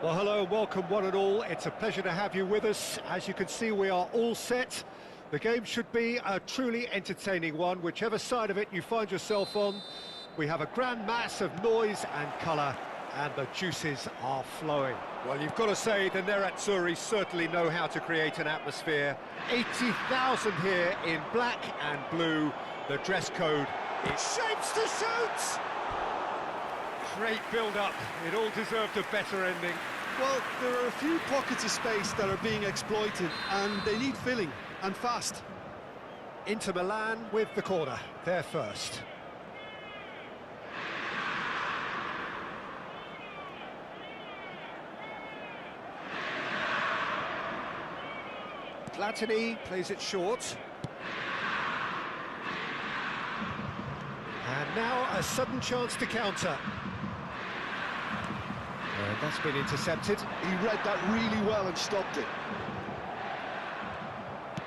Well, hello and welcome one and all. It's a pleasure to have you with us. As you can see, we are all set. The game should be a truly entertaining one, whichever side of it you find yourself on. We have a grand mass of noise and colour, and the juices are flowing. Well, you've got to say, the Nerazzurri certainly know how to create an atmosphere. 80,000 here in black and blue. The dress code is shapes to shoot! Great build-up. It all deserved a better ending. Well, there are a few pockets of space that are being exploited, and they need filling, and fast. Inter Milan with the corner. They're first. Platini plays it short. And now a sudden chance to counter. And that's been intercepted. He read that really well and stopped it.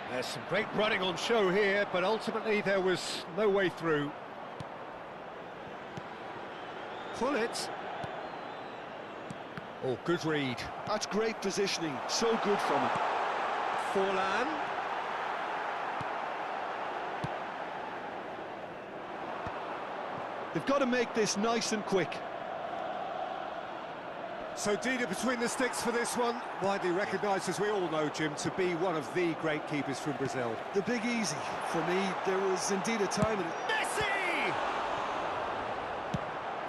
There's some great running on show here, but ultimately there was no way through. Pull it. Oh, good read. That's great positioning, so good from him. Forlan. They've got to make this nice and quick. So Dida between the sticks for this one, widely recognised, as we all know, Jim, to be one of the great keepers from Brazil. The big easy. For me, there was indeed a time in it. Messi!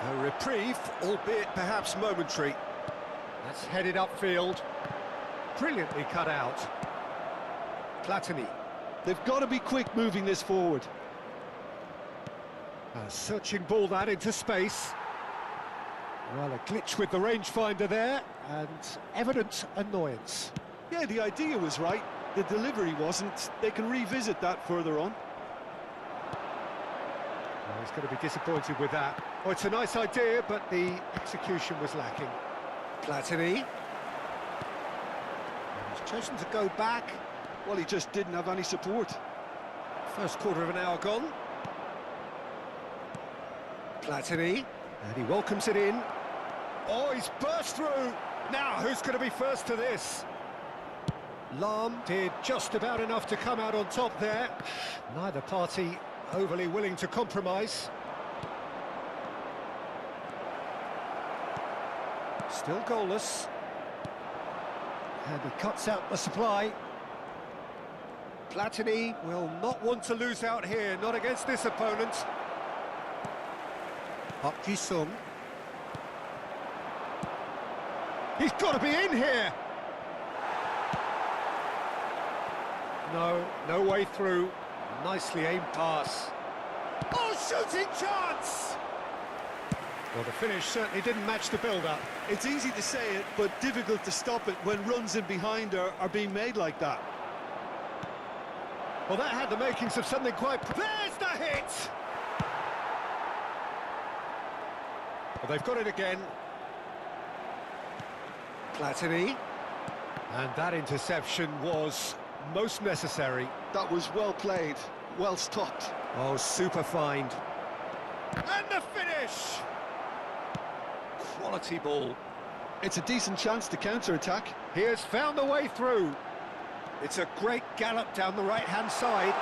A reprieve, albeit perhaps momentary. That's headed upfield. Brilliantly cut out. Platini. They've got to be quick moving this forward. A searching ball that into space. Well, a glitch with the rangefinder there, and evident annoyance. Yeah, the idea was right, the delivery wasn't. They can revisit that further on. Well, he's going to be disappointed with that. Oh, it's a nice idea, but the execution was lacking. Platini. He's chosen to go back. Well, he just didn't have any support. First quarter of an hour gone. Platini, and he welcomes it in. Oh, he's burst through! Now, who's going to be first to this? Lahm did just about enough to come out on top there. Neither party overly willing to compromise. Still goalless. And he cuts out the supply. Platini will not want to lose out here, not against this opponent. Park Ji-sung. He's got to be in here! No way through. Nicely aimed pass. Oh, shooting chance! Well, the finish certainly didn't match the build-up. It's easy to say it, but difficult to stop it when runs in behind are being made like that. Well, that had the makings of something quite... There's the hit! Well, they've got it again. Platini. And that interception was most necessary. That was well played, well stopped. Oh, super find. And the finish! Quality ball. It's a decent chance to counter-attack. He has found the way through. It's a great gallop down the right-hand side.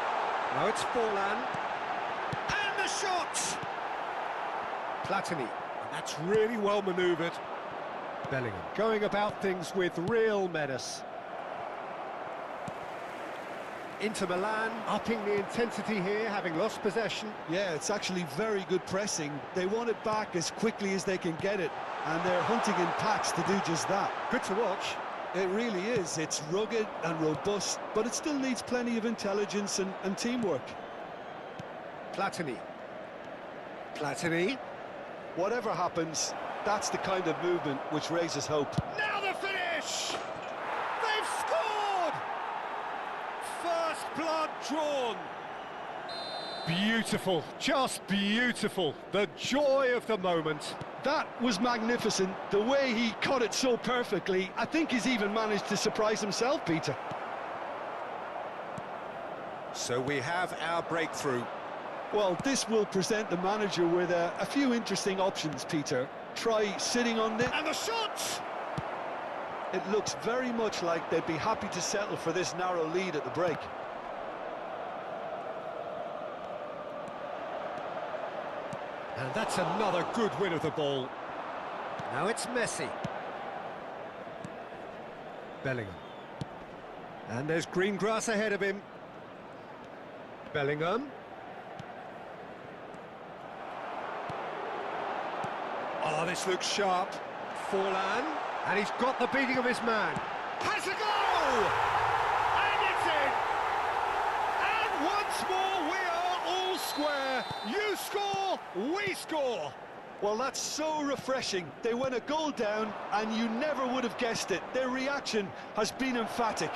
Now it's Forlan. And the shot! Platini. And that's really well manoeuvred. Bellingham going about things with real menace. Inter Milan upping the intensity here, having lost possession. Yeah, it's actually very good pressing. They want it back as quickly as they can get it, and they're hunting in packs to do just that. Good to watch. It really is. It's rugged and robust, but it still needs plenty of intelligence and teamwork. Platini. Platini. Whatever happens, That's the kind of movement which raises hope. Now the finish! They've scored! First blood drawn. Beautiful, just beautiful. The joy of the moment. That was magnificent. The way he cut it so perfectly, I think he's even managed to surprise himself, Peter. So we have our breakthrough. Well, this will present the manager with a few interesting options, Peter. Try sitting on this. And the shot! It looks very much like they'd be happy to settle for this narrow lead at the break. And that's another good win of the ball. Now it's Messi. Bellingham. And there's green grass ahead of him. Bellingham. Oh, this looks sharp. Forlan. And he's got the beating of his man. Has a goal! And it's in! And once more we are all square. You score, we score. Well, that's so refreshing. They went a goal down, and you never would have guessed it. Their reaction has been emphatic.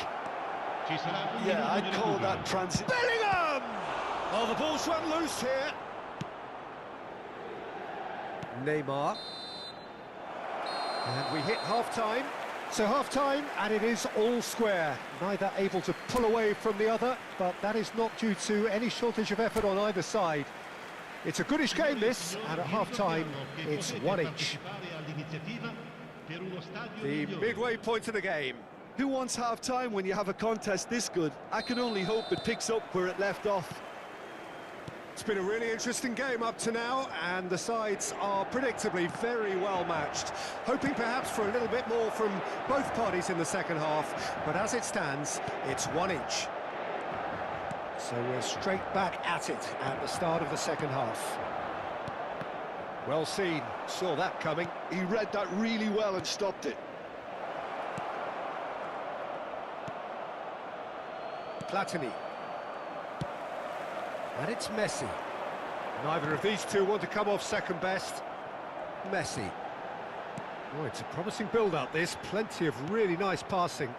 Yeah, I'd call that transit. Bellingham! Oh, the ball's run loose here. Neymar. And we hit half-time. So half-time, and it is all square. Neither able to pull away from the other, but that is not due to any shortage of effort on either side. It's a goodish game, this, and at half-time, it's one each. The midway point of the game. Who wants half-time when you have a contest this good? I can only hope it picks up where it left off. It's been a really interesting game up to now, and the sides are predictably very well matched. Hoping perhaps for a little bit more from both parties in the second half, but as it stands, it's one each. So we're straight back at it at the start of the second half. Well seen, saw that coming. He read that really well and stopped it. Platini. And it's Messi. Neither of these two want to come off second best. Messi. Oh, it's a promising build-up, this. Plenty of really nice passing.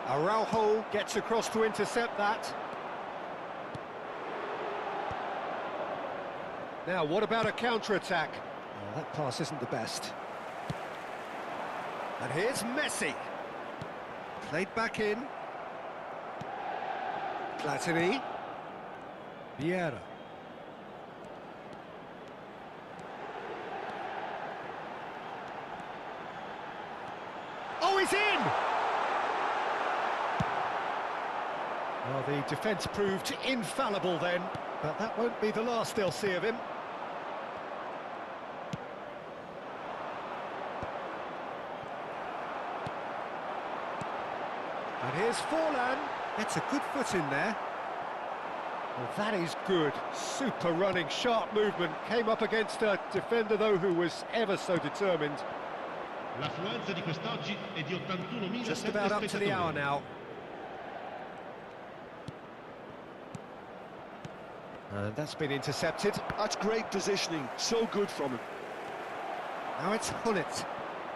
Araujo gets across to intercept that. Now, what about a counter-attack? Oh, that pass isn't the best. And here's Messi. Played back in. Platini. Vieira. Oh, he's in! Well, the defence proved infallible then, but that won't be the last they'll see of him. And here's Forlan. That's a good foot in there. Well, that is good. Super running, sharp movement. Came up against a defender, though, who was ever so determined. Just about up to the hour now. And that's been intercepted. That's great positioning. So good from him. Now it's Hullet.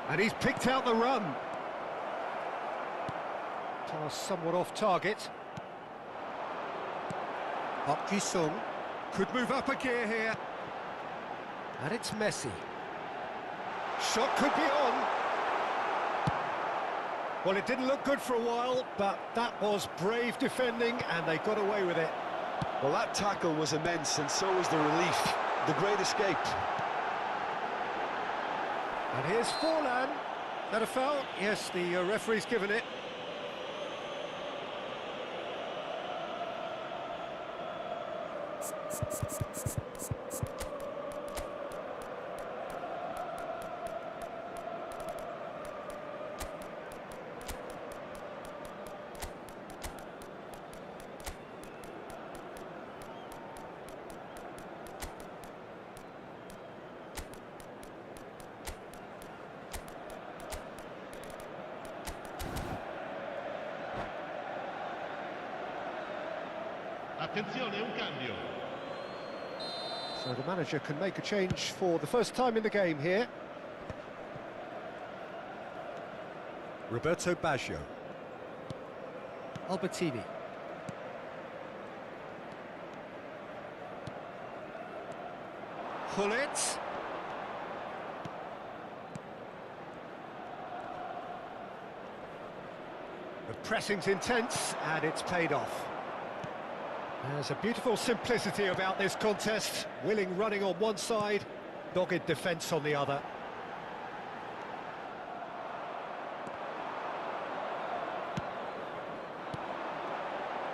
And he's picked out the run. Pass somewhat off target. Park Ji-sung could move up a gear here. And it's Messi. Shot could be on. Well, it didn't look good for a while, but that was brave defending, and they got away with it. Well, that tackle was immense, and so was the relief. The great escape. And here's Forlan. That a foul? Yes, the referee's given it. Attenzione, un cambio. So the manager can make a change for the first time in the game here. Roberto Baggio. Albertini. Hullet. The pressing's intense, and it's paid off. There's a beautiful simplicity about this contest. Willing running on one side, dogged defence on the other.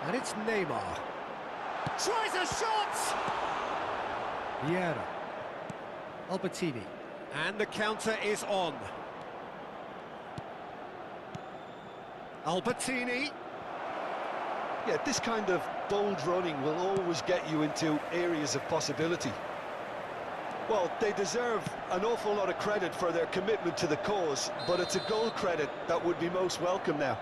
And it's Neymar. Tries a shot! Vieira. Albertini. And the counter is on. Albertini. Yeah, this kind of bold running will always get you into areas of possibility. Well, they deserve an awful lot of credit for their commitment to the cause, but it's a goal credit that would be most welcome now.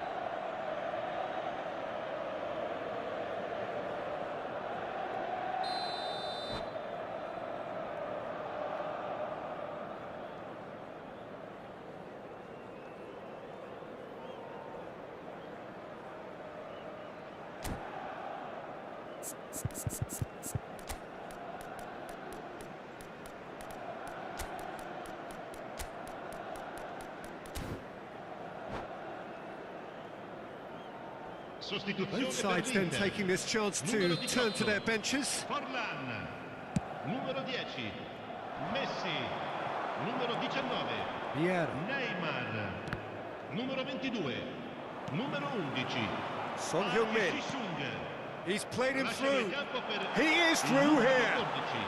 Both sides then taking this chance to turn to their benches. Forlan, numero 10, Messi, numero 19, Vieira. Neymar, numero 22, numero 11, Son Heung-min. Jisung. He's played him Lasciano il through. campo per He is il through numero here. 14,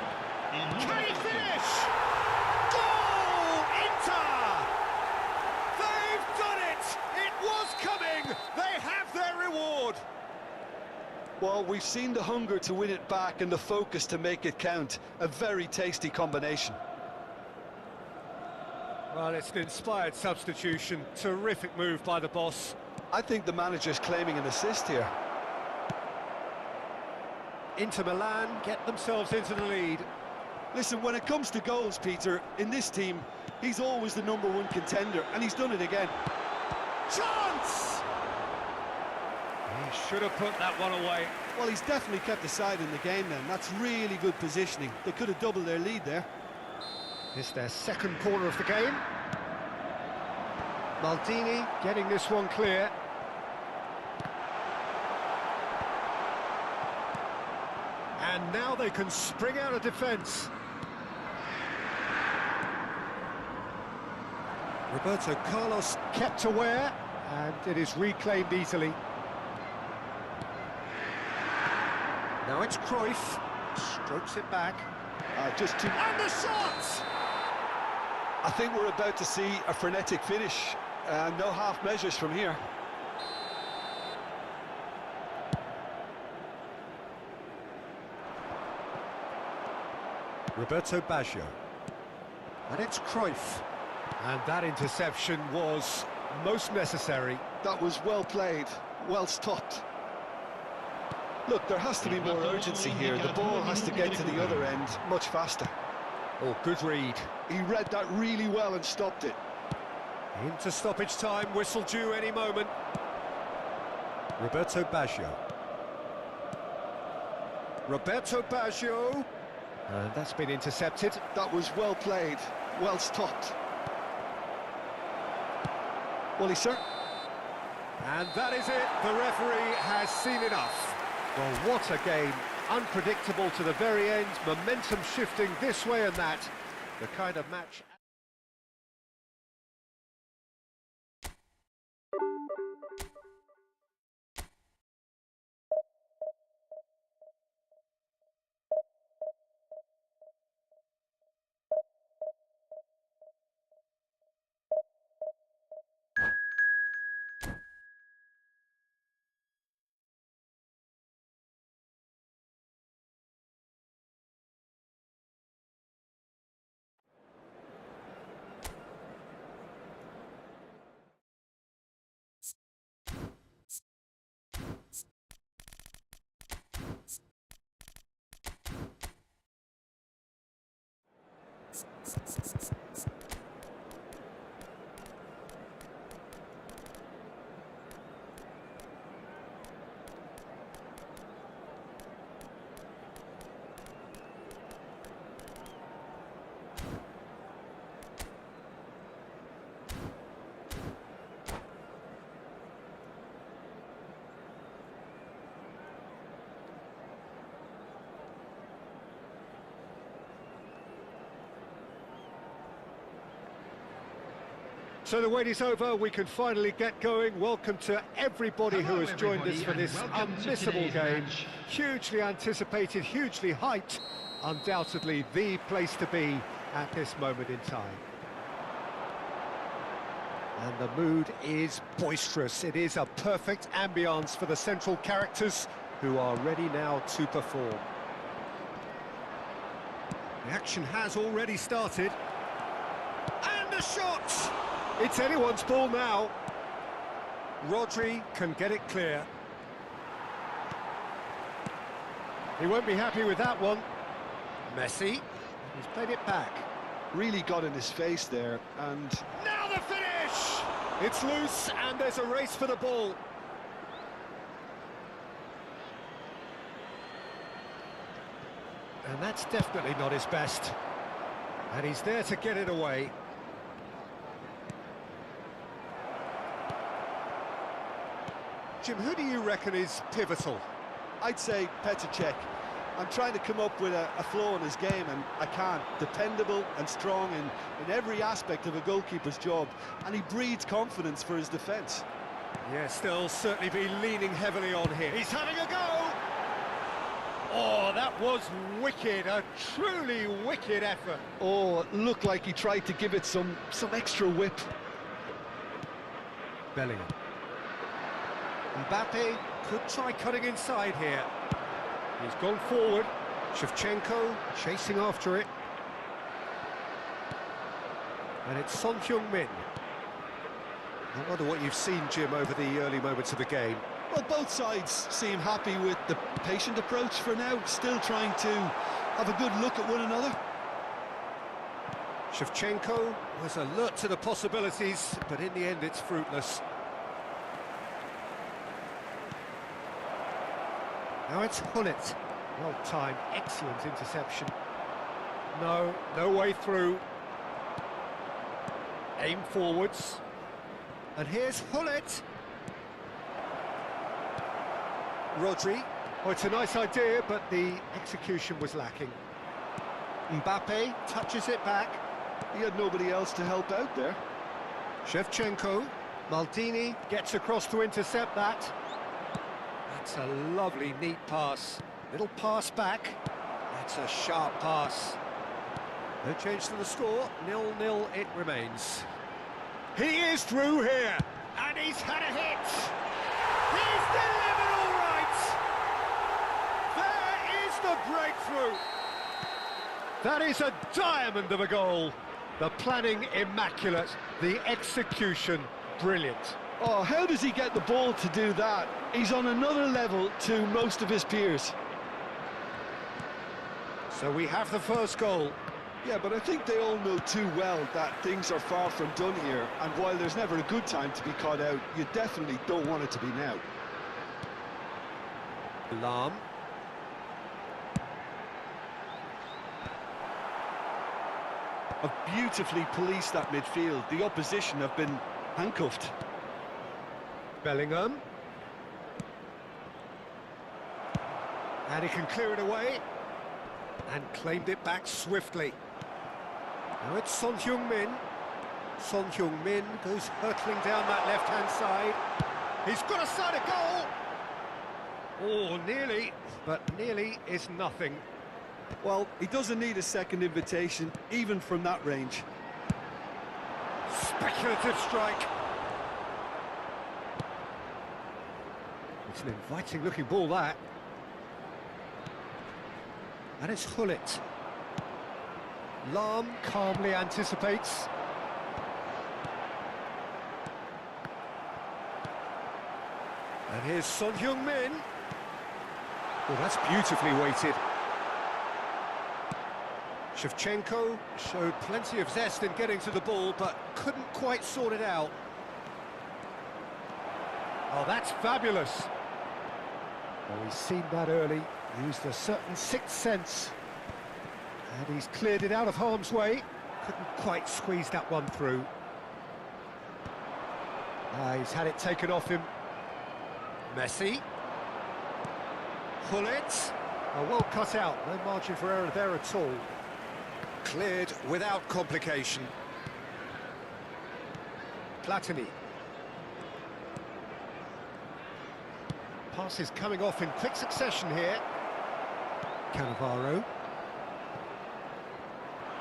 il numero Can he 20. finish? Goal! Inter! They've done it! It was coming! They have their reward! Well, we've seen the hunger to win it back and the focus to make it count. A very tasty combination. Well, it's an inspired substitution. Terrific move by the boss. I think the manager's claiming an assist here. Inter Milan get themselves into the lead. Listen, when it comes to goals, Peter, in this team, he's always the #1 contender, and he's done it again. Chance! He should have put that one away. Well, he's definitely kept the side in the game then. That's really good positioning. They could have doubled their lead there. It's their second corner of the game. Maldini getting this one clear. And now they can spring out of defence. Roberto Carlos kept aware, and it is reclaimed easily. Now it's Cruyff, strokes it back. Just too... And the shot! I think we're about to see a frenetic finish. No half measures from here. Roberto Baggio. And it's Cruyff. And that interception was most necessary. That was well played, well stopped. Look, there has to be more urgency here. The ball has to get to the other end much faster. Oh, good read. He read that really well and stopped it. Into stoppage time, whistle due any moment. Roberto Baggio. Roberto Baggio. And that's been intercepted. That was well played, well stopped. Well, he's certain. And that is it. The referee has seen enough. Well, what a game. Unpredictable to the very end. Momentum shifting this way and that. The kind of match... So the wait is over, we can finally get going. Welcome to everybody who has joined us for this unmissable game. Hugely anticipated, hugely hyped. Undoubtedly the place to be at this moment in time. And the mood is boisterous. It is a perfect ambience for the central characters who are ready now to perform. The action has already started. And the shot! It's anyone's ball now. Rodri can get it clear. He won't be happy with that one. Messi, he's played it back. Really got in his face there, and... Now the finish! It's loose, and there's a race for the ball. And that's definitely not his best. And he's there to get it away. Jim, who do you reckon is pivotal? I'd say Petr Cech. I'm trying to come up with a flaw in his game, and I can't. Dependable and strong in every aspect of a goalkeeper's job, and he breeds confidence for his defence. Yeah, still certainly be leaning heavily on here. He's having a go! Oh, that was wicked, a truly wicked effort. Oh, it looked like he tried to give it some extra whip. Bellingham. Mbappe could try cutting inside here. He's gone forward. Shevchenko chasing after it. And it's Son Heung-min. I wonder what you've seen, Jim, over the early moments of the game. Well, both sides seem happy with the patient approach for now, still trying to have a good look at one another. Shevchenko was alert to the possibilities, but in the end it's fruitless. Now it's Hullet. Well timed, excellent interception. No way through. Aim forwards. And here's Hullet. Rodri. Oh, it's a nice idea, but the execution was lacking. Mbappe touches it back. He had nobody else to help out there. Shevchenko. Maldini gets across to intercept that. That's a lovely, neat pass. Little pass back. That's a sharp pass. No change to the score. 0-0 it remains. He is through here, and he's had a hit. He's delivered all right. There is the breakthrough. That is a diamond of a goal. The planning immaculate, the execution brilliant. Oh, how does he get the ball to do that? He's on another level to most of his peers. So we have the first goal. Yeah, but I think they all know too well that things are far from done here, and while there's never a good time to be caught out, you definitely don't want it to be now. Lahm. Have beautifully policed that midfield. The opposition have been handcuffed. Bellingham. And he can clear it away. And claimed it back swiftly. Now it's Son Heung-min. Son Heung-min goes hurtling down that left-hand side. He's got a side of goal! Oh, nearly, but nearly is nothing. Well, he doesn't need a second invitation, even from that range. Speculative strike. It's an inviting-looking ball, that. And it's Hullet. Lahm calmly anticipates. And here's Son Heung-min. Oh, that's beautifully weighted. Shevchenko showed plenty of zest in getting to the ball, but couldn't quite sort it out. Oh, that's fabulous. Oh, he's seen that early, used a certain sixth sense. And he's cleared it out of harm's way. Couldn't quite squeeze that one through. He's had it taken off him. Messi. Hullet. Oh, well cut out, no margin for error there at all. Cleared without complication. Platini. Passes coming off in quick succession here. Cannavaro.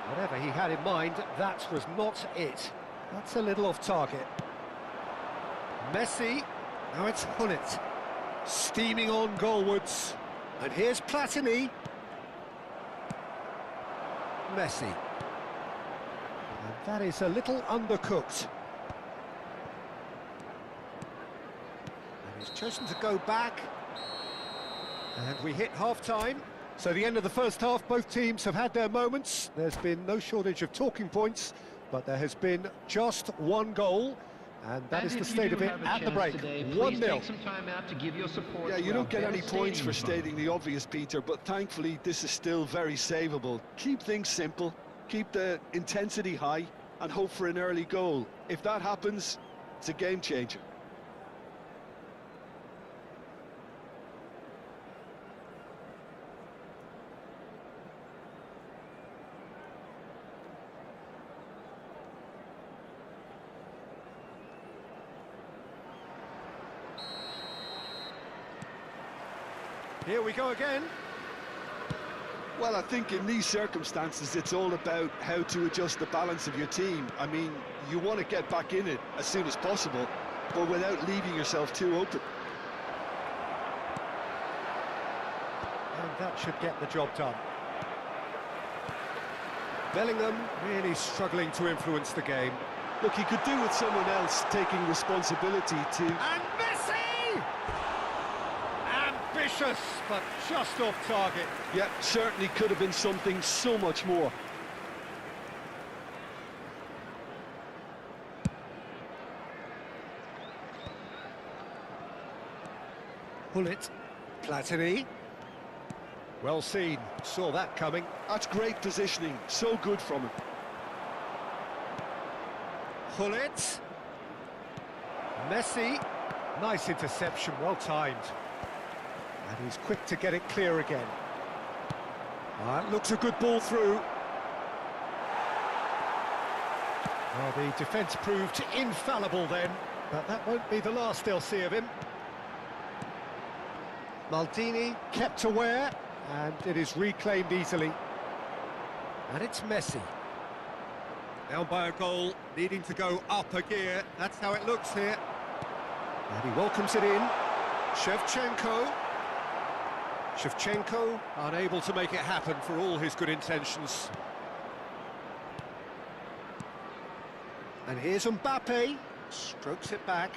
Whatever he had in mind, that was not it. That's a little off target. Messi. Now it's Hullet. Steaming on goalwards. And here's Platini. Messi. And that is a little undercooked. And he's chosen to go back. And we hit half-time. So the end of the first half, both teams have had their moments. There's been no shortage of talking points, but there has been just one goal. And that is the state of it at the break. 1-0. Yeah, you don't get any points for stating the obvious, Peter, but thankfully this is still very savable. Keep things simple, keep the intensity high, and hope for an early goal. If that happens, it's a game changer. Here we go again. Well, I think in these circumstances, it's all about how to adjust the balance of your team. I mean, you want to get back in it as soon as possible, but without leaving yourself too open. And that should get the job done. Bellingham really struggling to influence the game. Look, he could do with someone else taking responsibility to... And Messi! Ambitious, but just off target. Yeah, certainly could have been something so much more. Hullet. Platini. Well seen, saw that coming. That's great positioning, so good from him. Hullet. Messi. Nice interception, well timed. And he's quick to get it clear again. That looks a good ball through. Well, the defence proved infallible then, but that won't be the last they'll see of him. Maldini kept aware, and it is reclaimed easily. And it's Messi. Down by a goal, needing to go up a gear. That's how it looks here. And he welcomes it in. Shevchenko. Shevchenko unable to make it happen for all his good intentions. And here's Mbappe. Strokes it back.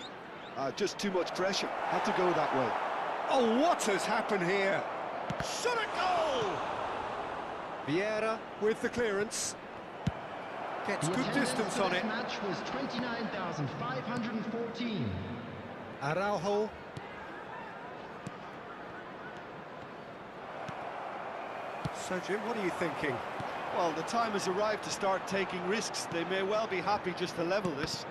Just too much pressure. Had to go that way. Oh, what has happened here? Shot a goal! Vieira with the clearance. Gets good distance on it. Match was 29,514. Araujo. So, Jim, what are you thinking? Well, the time has arrived to start taking risks. They may well be happy just to level this.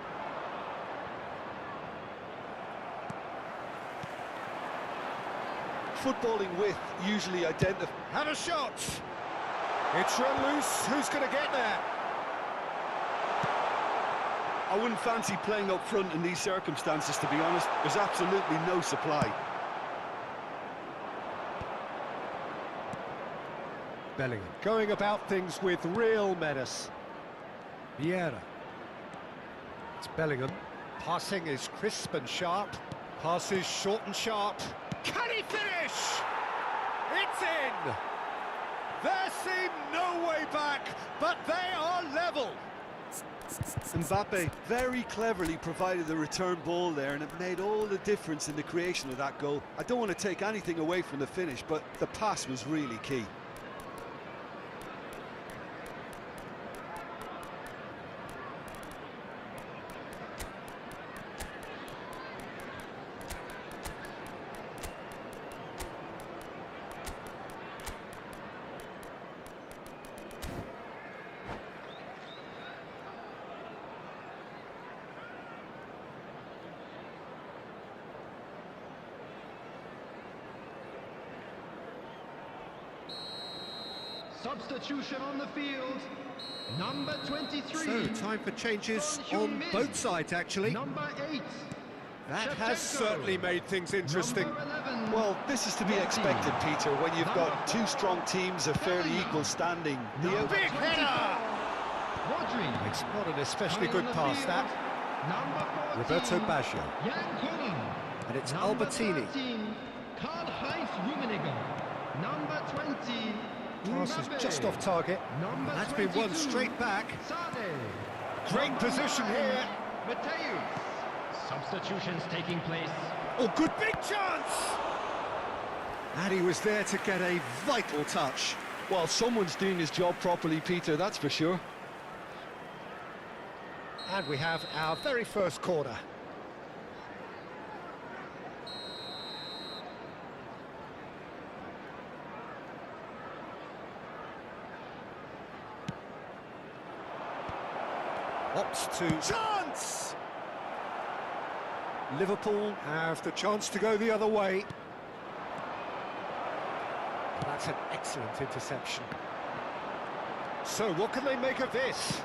Footballing width usually identifies... Had a shot! It's run loose. Who's going to get there? I wouldn't fancy playing up front in these circumstances, to be honest. There's absolutely no supply. Bellingham going about things with real menace. Vieira. It's Bellingham. Passing is crisp and sharp. Passes short and sharp. Can he finish? It's in! There seemed no way back, but they are level. Mbappe very cleverly provided the return ball there, and it made all the difference in the creation of that goal. I don't want to take anything away from the finish, but the pass was really key. Substitution on the field. Number 23. So, time for changes on both sides, actually. Number 8. That has certainly made things interesting. Number 11. Well, this is to be expected, Peter, when you've got two strong teams of fairly equal standing. The Big header! Rodri. It's not an especially good pass, that. Number 14. Roberto Baggio. Yankunin. And it's Number Albertini. 13. Karl-Heinz Rummenigge. Number 20. Pass is Mbappe. just off target. Number That's been won 22. straight back. Sane. Great Number position 9. here. Mateus. Substitutions taking place. Oh, good big chance! And he was there to get a vital touch. Well, someone's doing his job properly, Peter, that's for sure. And we have our very first corner. Opts to chance! Liverpool have the chance to go the other way. That's an excellent interception. So what can they make of this?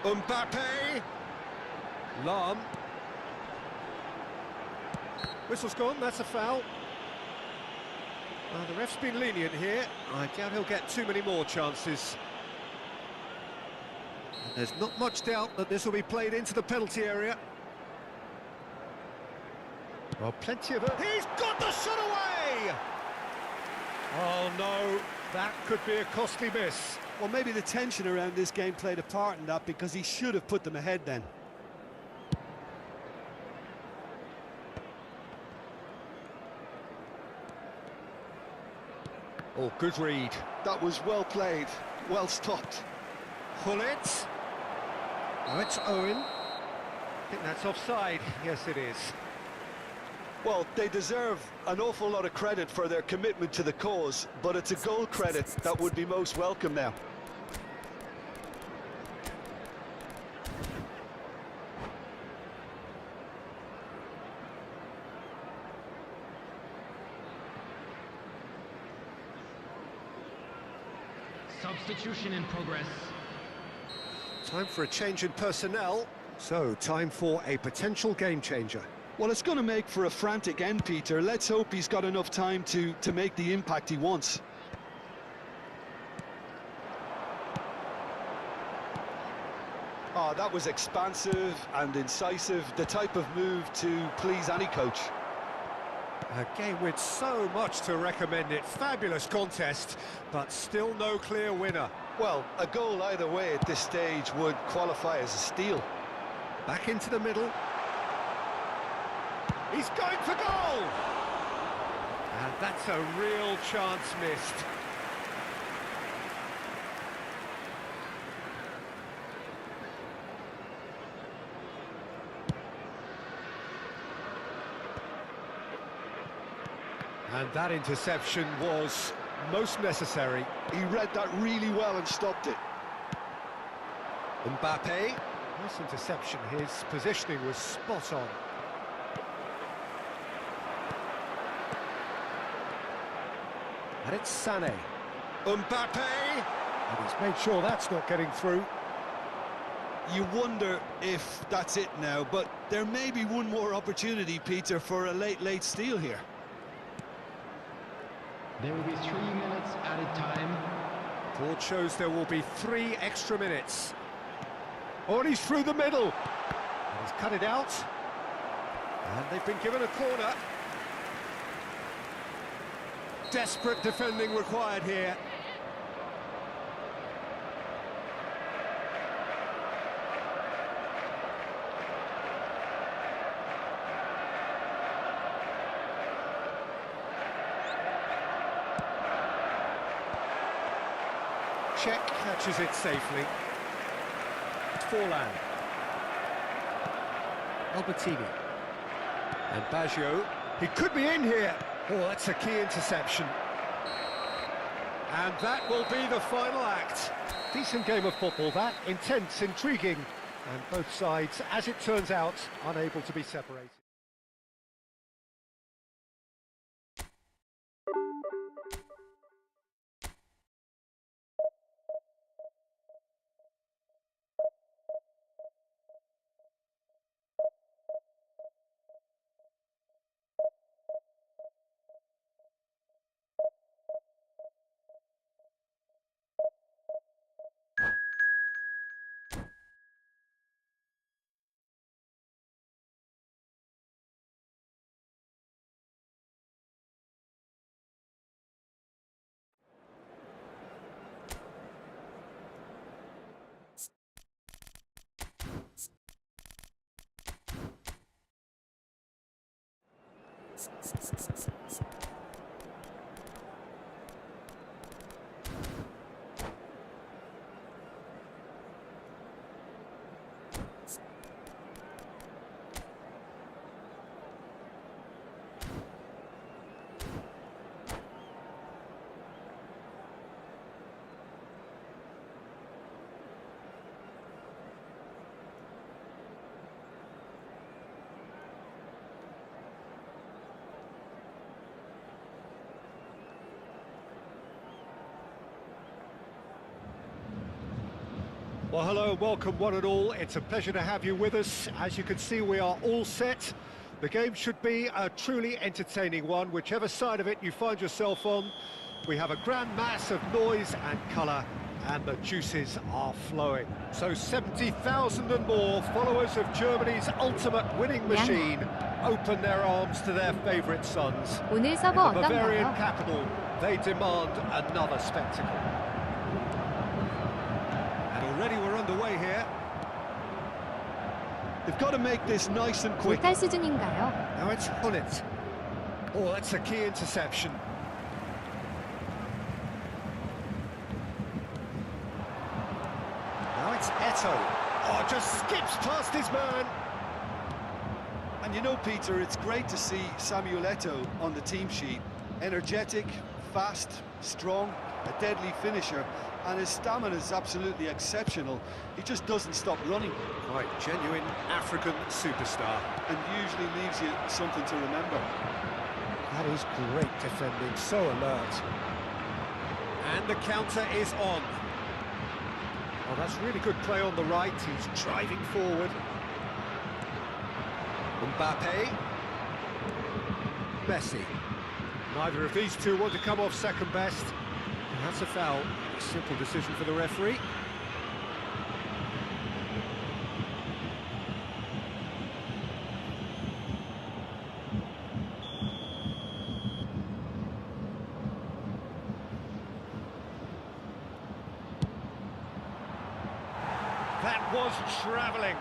Mbappe! Lam. Whistle's gone, that's a foul. Well, the ref's been lenient here. I doubt he'll get too many more chances. There's not much doubt that this will be played into the penalty area. Well, plenty of it. He's got the shot away! Oh no, that could be a costly miss. Well, maybe the tension around this game played a part in that, because he should have put them ahead then. Oh, good read. That was well played, well stopped. Pullet. Oh, it's Owen. I think that's offside. Yes, it is. Well, they deserve an awful lot of credit for their commitment to the cause, but it's a goal credit that would be most welcome now. Substitution in progress. Time for a change in personnel. So, time for a potential game changer. Well, it's going to make for a frantic end, Peter. Let's hope he's got enough time to make the impact he wants. Oh, that was expansive and incisive, the type of move to please any coach. A game with so much to recommend it. Fabulous contest, but still no clear winner. Well, a goal either way at this stage would qualify as a steal. Back into the middle. He's going for goal! And that's a real chance missed. And that interception was most necessary. He read that really well and stopped it. Mbappe. Nice interception. His positioning was spot on. And it's Sané. Mbappe! And he's made sure that's not getting through. You wonder if that's it now, but there may be one more opportunity, Peter, for a late steal here. There will be 3 minutes added time. Board shows there will be 3 extra minutes. Oh, and he's through the middle. And he's cut it out. And they've been given a corner. Desperate defending required here. Czech catches it safely. Forlan. Albertini. And Baggio. He could be in here. Oh, that's a key interception. And that will be the final act. Decent game of football, that. Intense, intriguing. And both sides, as it turns out, unable to be separated. Well, hello and welcome one and all. It's a pleasure to have you with us. As you can see, we are all set. The game should be a truly entertaining one, whichever side of it you find yourself on. We have a grand mass of noise and colour, and the juices are flowing. So 70,000 and more followers of Germany's ultimate winning machine open their arms to their favourite sons. 오늘 In 서버 the Bavarian 어떤가요? capital, they demand another spectacle. Already we're underway here. They've got to make this nice and quick. 못할 수준인가요? Now it's Hullet. Oh, that's a key interception. Now it's Eto. Oh, just skips past his man. And you know, Peter, it's great to see Samuel Eto'o on the team sheet. Energetic, fast, strong, a deadly finisher, and his stamina is absolutely exceptional. He just doesn't stop running. Quite genuine African superstar. And usually leaves you something to remember. That is great defending, so alert. And the counter is on. Oh, that's really good play on the right. He's driving forward. Mbappe. Messi. Neither of these two want to come off second best. And that's a foul. Simple decision for the referee. That was travelling.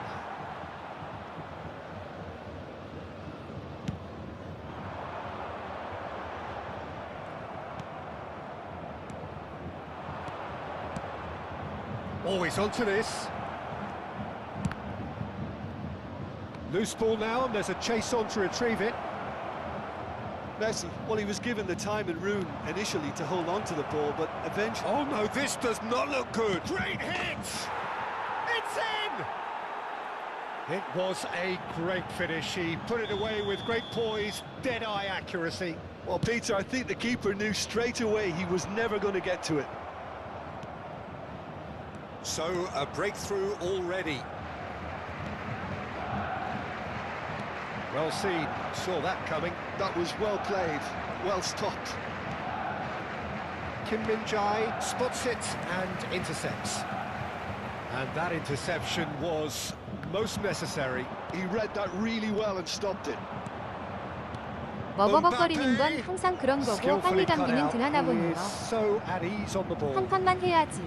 Always onto this. Loose ball now, and there's a chase on to retrieve it. Messi, well, he was given the time and room initially to hold on to the ball, but eventually... Oh no, this does not look good. Great hit! It's in! It was a great finish. He put it away with great poise, dead-eye accuracy. Well, Peter, I think the keeper knew straight away he was never going to get to it. So, a breakthrough already. Well seen, saw that coming. That was well played, well stopped. Kim Min-jae spots it and intercepts. And that interception was most necessary. He read that really well and stopped it. 머벅벅거리는 건 항상 그런 거고 Skillfully 빨리 cut 감기는 out. 드나나 He 보네요. is so at ease on the ball. 한 판만 해야지.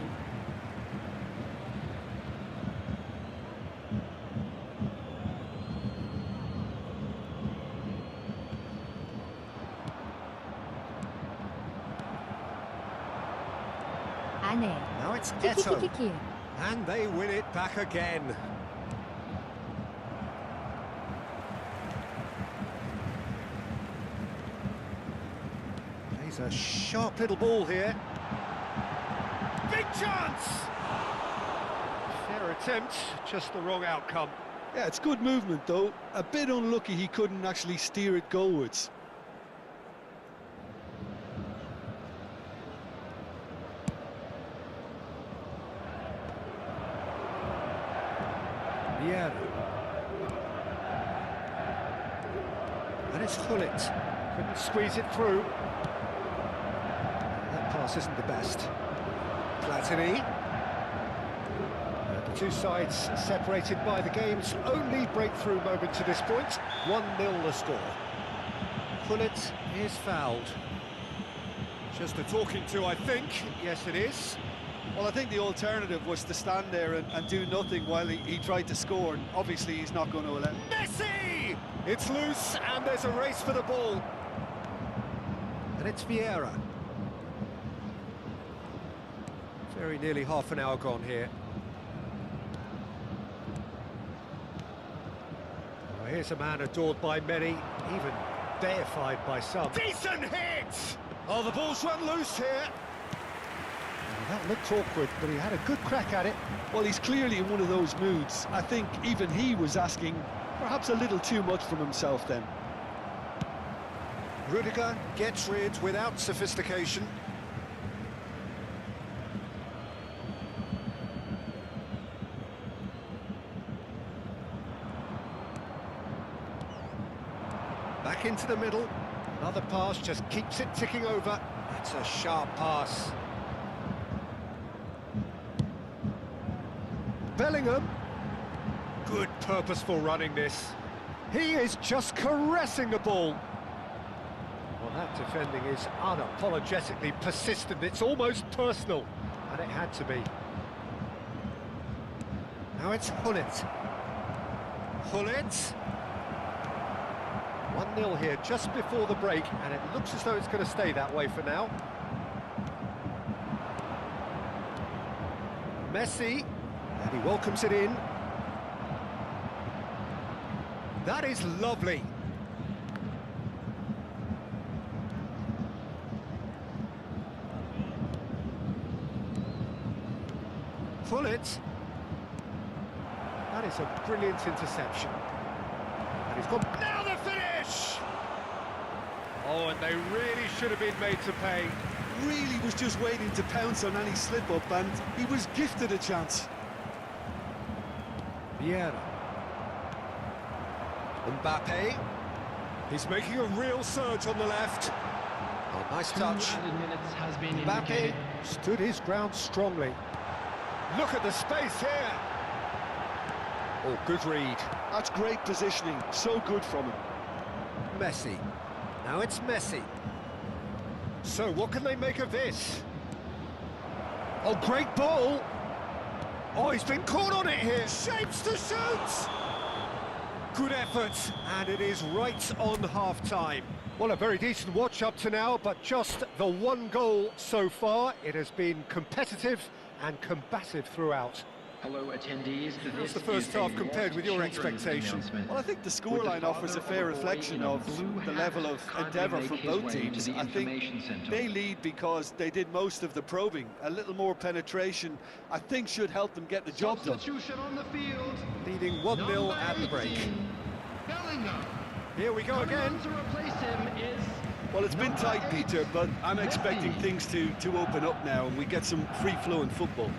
안해. Now it's Eto. 키키키키키. And they win it back again. Plays a sharp little ball here. Big chance! Fair attempt, just the wrong outcome. Yeah, it's good movement, though. A bit unlucky he couldn't actually steer it goalwards. Yeah. And it's Hullet. Couldn't squeeze it through. That pass isn't the best. Platini. The two sides separated by the game's only breakthrough moment to this point. 1-0 the score. Hullet is fouled. Just a talking to, I think. Yes, it is. Well, I think the alternative was to stand there and do nothing while he tried to score, and obviously he's not going to allow. Messi! It's loose, and there's a race for the ball. And it's Vieira. Very nearly half an hour gone here. Well, here's a man adored by many, even deified by some. Decent hit! Oh, the ball's run loose here. Well, that looked awkward, but he had a good crack at it. Well, he's clearly in one of those moods. I think even he was asking perhaps a little too much from himself then. Rudiger gets rid without sophistication. Back into the middle. Another pass just keeps it ticking over. That's a sharp pass. Bellingham. Good purposeful running this. He is just caressing the ball. Well, that defending is unapologetically persistent. It's almost personal, and it had to be. Now it's Hullet. Hullet. 1-0 here just before the break, and it looks as though it's going to stay that way for now. Messi, and he welcomes it in. That is lovely. Hullet. That is a brilliant interception. And he's gone. Now the finish! Oh, and they really should have been made to pay. Really was just waiting to pounce on any slip-up, and he was gifted a chance. Vieira. Mbappe. He's making a real surge on the left. Oh, nice touch. Mbappe stood his ground strongly. Look at the space here. Oh, good read. That's great positioning. So good from him. Messi. Now it's Messi. So what can they make of this? Oh, great ball. Oh, he's been caught on it here. Shapes to shoot. Good effort, and it is right on half-time. Well, a very decent watch up to now, but just the one goal so far. It has been competitive and combative throughout. Hello, attendees. How's the first half compared with your expectations? Well, I think the scoreline offers a fair reflection of the level of endeavour from both teams. I think they lead because they did most of the probing. A little more penetration, I think, should help them get the job done. Substitution on the field. Leading 1-0 at the break. Bellingham. Here we go again. To replace him is Well, it's been tight, Peter, but I'm expecting things to open up now and we get some free-flowing football.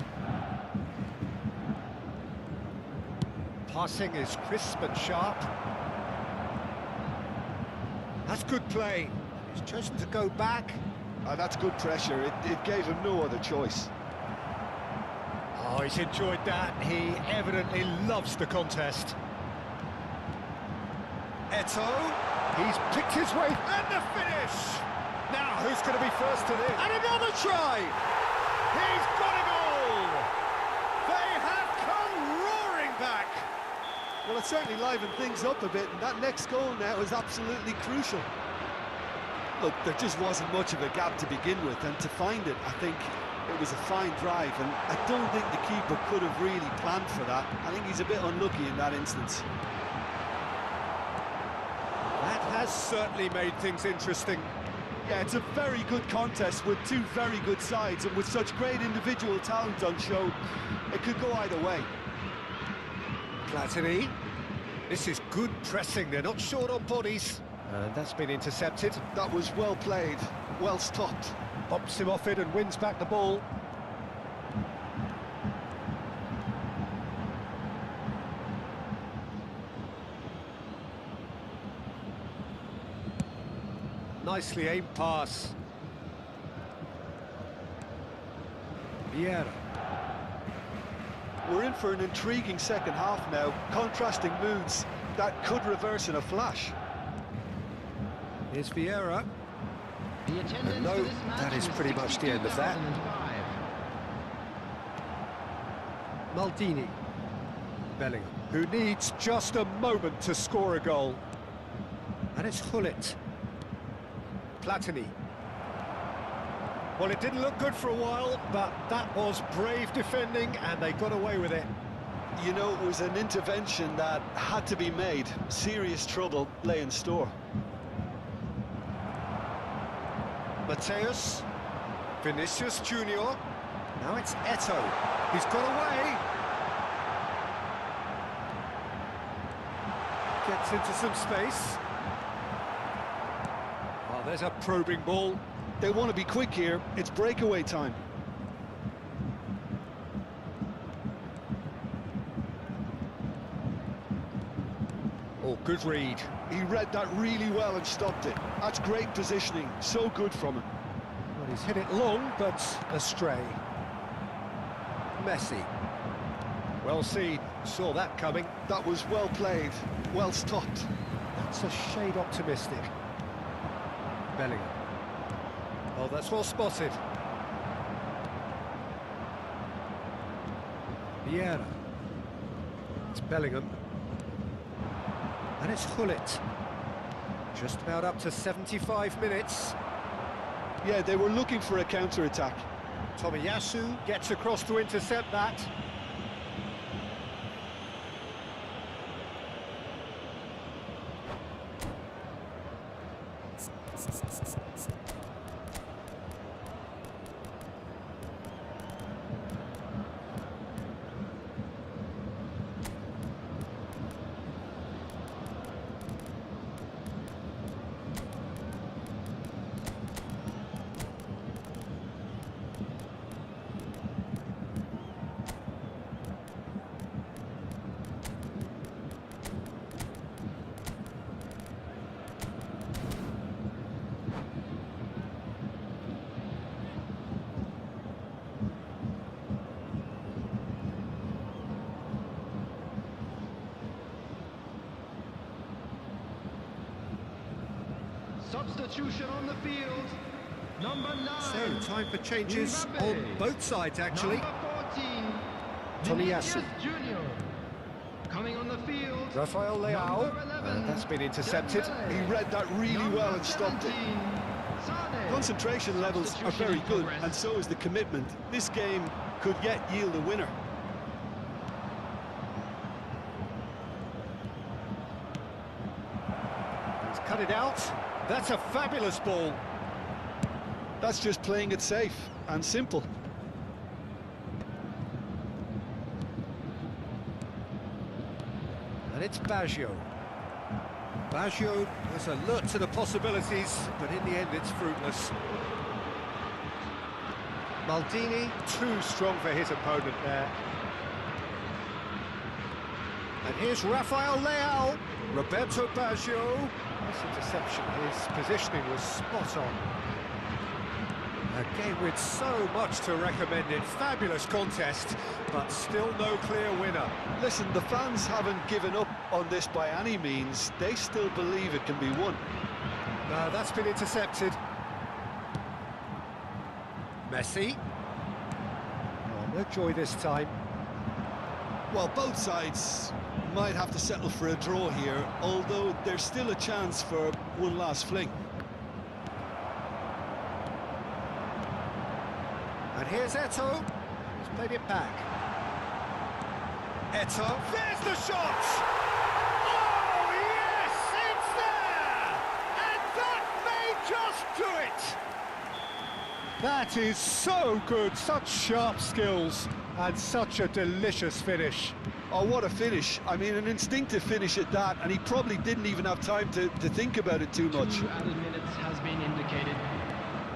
Passing is crisp and sharp. That's good play. He's chosen to go back. That's good pressure. It gave him no other choice. Oh, he's enjoyed that. He evidently loves the contest. Eto'o. He's picked his way. And the finish! Now, who's going to be first to this? And another try! He's got it all! They have come roaring back! Well, it certainly livened things up a bit, and that next goal now is absolutely crucial. Look, there just wasn't much of a gap to begin with, and to find it, I think it was a fine drive, and I don't think the keeper could have really planned for that. I think he's a bit unlucky in that instance. That has certainly made things interesting. Yeah, it's a very good contest with two very good sides, and with such great individual talent on show, it could go either way. Platini. This is good pressing. They're not short on bodies. And that's been intercepted. That was well played, well stopped. Pops him off it and wins back the ball. Nicely aimed pass. Vieira. We're in for an intriguing second half now, contrasting moods that could reverse in a flash. Here's Vieira. The attendance No, for this match that is pretty much the end of that. 62,005. Maldini. Bellingham, who needs just a moment to score a goal. And it's Hullet. Platini. Well, it didn't look good for a while, but that was brave defending, and they got away with it. You know, it was an intervention that had to be made. Serious trouble lay in store. Mateus. Vinicius Junior. Now it's Eto'o. He's got away. Gets into some space. Oh, there's a probing ball. They want to be quick here. It's breakaway time. Oh, good read. He read that really well and stopped it. That's great positioning. So good from him. Well, he's hit it long, but astray. Messi. Well seen. Saw that coming. That was well played. Well stopped. That's a shade optimistic. Bellingham. Oh, that's well spotted. Vieira. It's Bellingham. And it's Hullet. Just about up to 75 minutes. Yeah, they were looking for a counter-attack. Tomiyasu gets across to intercept that. Substitution on the field. Number 9. So, time for changes Mbappe. on both sides, actually. Number 14. Tomiyasu. Vinicius Junior. Coming on the field. Rafael Leao. Number 11. That's been intercepted. He read that really Number well and stopped it. 17. Sane. Concentration levels are very good, and so is the commitment. This game could yet yield a winner. He's cut it out. That's a fabulous ball. That's just playing it safe and simple. And it's Baggio. Baggio was alert to the possibilities, but in the end it's fruitless. Maldini, too strong for his opponent there. And here's Rafael Leao. Roberto Baggio. Nice interception. His positioning was spot on. A game with so much to recommend it. Fabulous contest, but still no clear winner. Listen, the fans haven't given up on this by any means. They still believe it can be won. That's been intercepted. Messi. Oh, no joy this time. Well, both sides might have to settle for a draw here, although there's still a chance for one last fling. And here's Eto'o. He's played it back. Eto'o. There's the shot! Oh, yes! It's there! And that may just do it! That is so good. Such sharp skills and such a delicious finish. Oh, what a finish. I mean, an instinctive finish at that, and he probably didn't even have time to think about it too much. 2 added minutes has been indicated.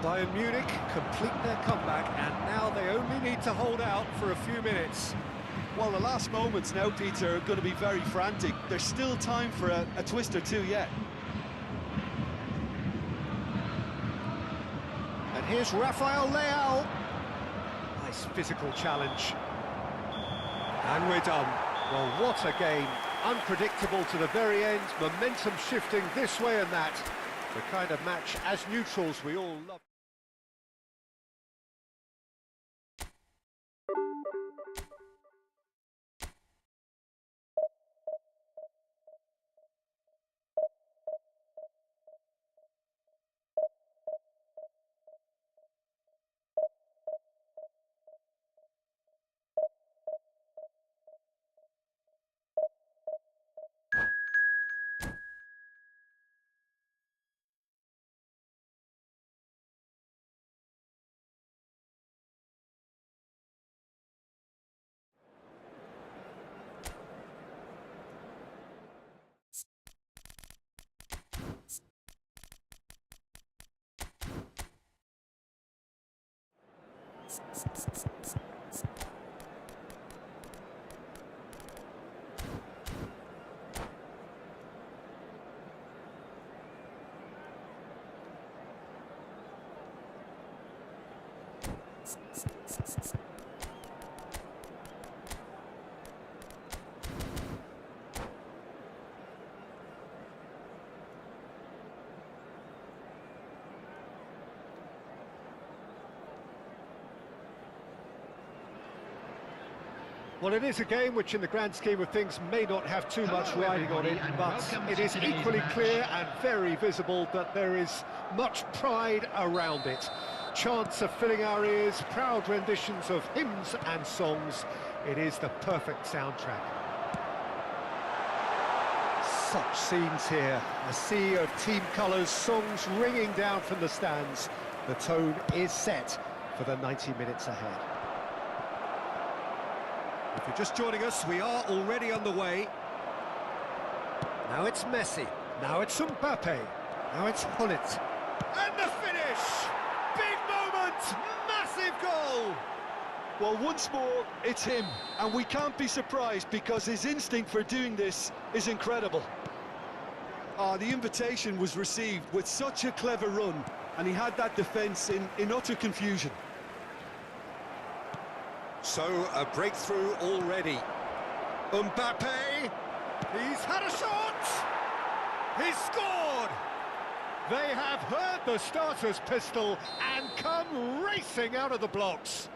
Bayern Munich complete their comeback, and now they only need to hold out for a few minutes. Well, the last moments now, Peter, are going to be very frantic. There's still time for a twist or two yet. And here's Rafael Leao. Nice physical challenge. And we're done. Well, what a game. Unpredictable to the very end, momentum shifting this way and that. The kind of match, as neutrals, we all love. Well, it is a game which, in the grand scheme of things, may not have too much riding on it, but it is equally clear and very visible that there is much pride around it. Chants are filling our ears, proud renditions of hymns and songs. It is the perfect soundtrack. Such scenes here, a sea of team colours, songs ringing down from the stands. The tone is set for the 90 minutes ahead. If you're just joining us, we are already underway. Now it's Messi. Now it's Mbappe. Now it's Hullet. And the finish! Big moment! Massive goal! Well, once more, it's him. And we can't be surprised because his instinct for doing this is incredible. The invitation was received with such a clever run, and he had that defence in utter confusion. So, a breakthrough already. Mbappe! He's had a shot! He's scored! They have heard the starter's pistol and come racing out of the blocks.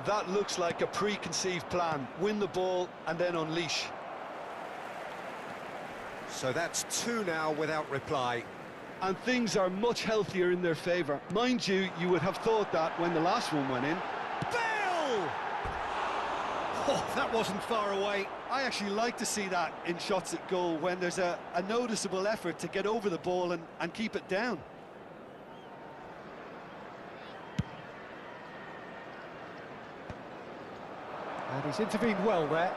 That looks like a preconceived plan. Win the ball and then unleash. So that's two now without reply. And things are much healthier in their favour. Mind you, you would have thought that when the last one went in. Oh, that wasn't far away. I actually like to see that in shots at goal when there's a noticeable effort to get over the ball and keep it down. And he's intervened well there.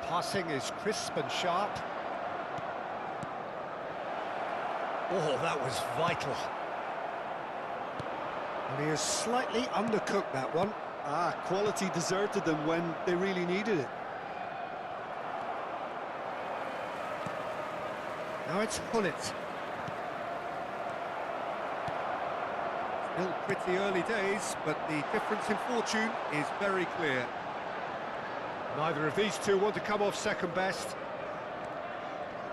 Passing is crisp and sharp. Oh, that was vital. And he has slightly undercooked that one. Quality deserted them when they really needed it. Now it's Hullet. Still pretty early days, but the difference in fortune is very clear. Neither of these two want to come off second best.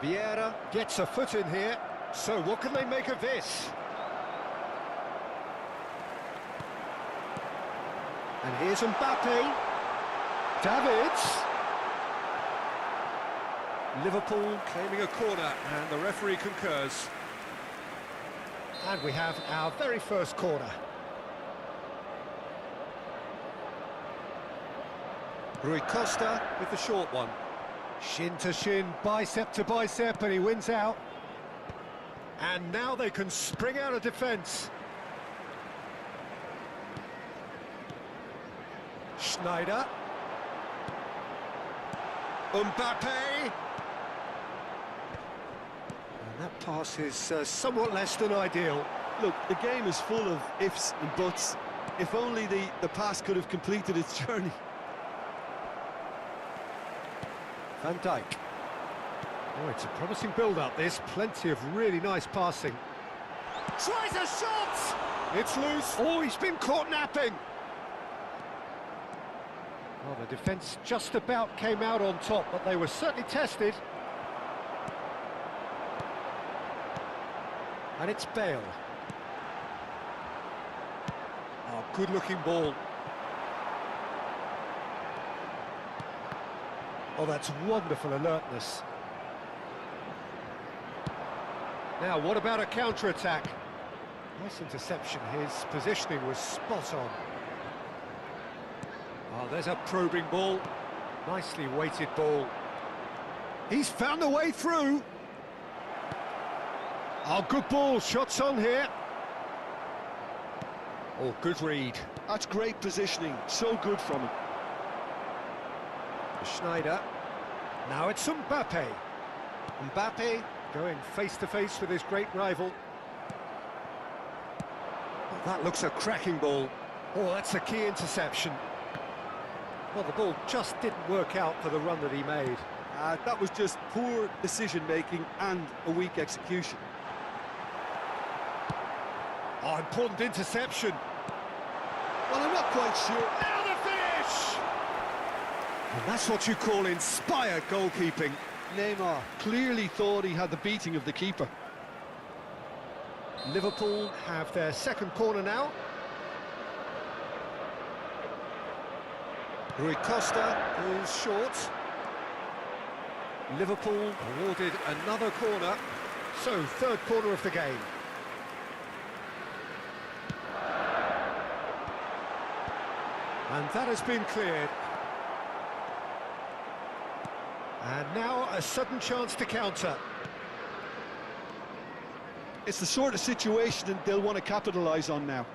Vieira gets a foot in here, so what can they make of this? And here's Mbappe. Davids. Liverpool claiming a corner, and the referee concurs. And we have our very first corner. Rui Costa with the short one. Shin to shin, bicep to bicep, and he wins out. And now they can spring out of defence. Schneider. Mbappe. And that pass is somewhat less than ideal. Look, the game is full of ifs and buts. If only the pass could have completed its journey. Van Dijk. Oh, it's a promising build-up, this. Plenty of really nice passing. Tries a shot! It's loose. Oh, he's been caught napping. Well, the defence just about came out on top, but they were certainly tested. And it's Bale. Oh, good-looking ball. Oh, that's wonderful alertness. Now, what about a counter-attack? Nice interception. His positioning was spot on. Oh, there's a probing ball. Nicely weighted ball. He's found a way through. Oh, good ball. Shots on here. Oh, good read. That's great positioning. So good from him. Schneider. Now it's Mbappe. Mbappe going face-to-face with his great rival. Oh, That looks a cracking ball. Oh, that's a key interception. Well, the ball just didn't work out for the run that he made. That was just poor decision-making and a weak execution. Oh, important interception. Well, I'm not quite sure. Now the finish! And that's what you call inspired goalkeeping. Neymar clearly thought he had the beating of the keeper. Liverpool have their second corner now. Rui Costa is short. Liverpool awarded another corner, so third corner of the game. And that has been cleared. And now a sudden chance to counter. It's the sort of situation that they'll want to capitalise on now.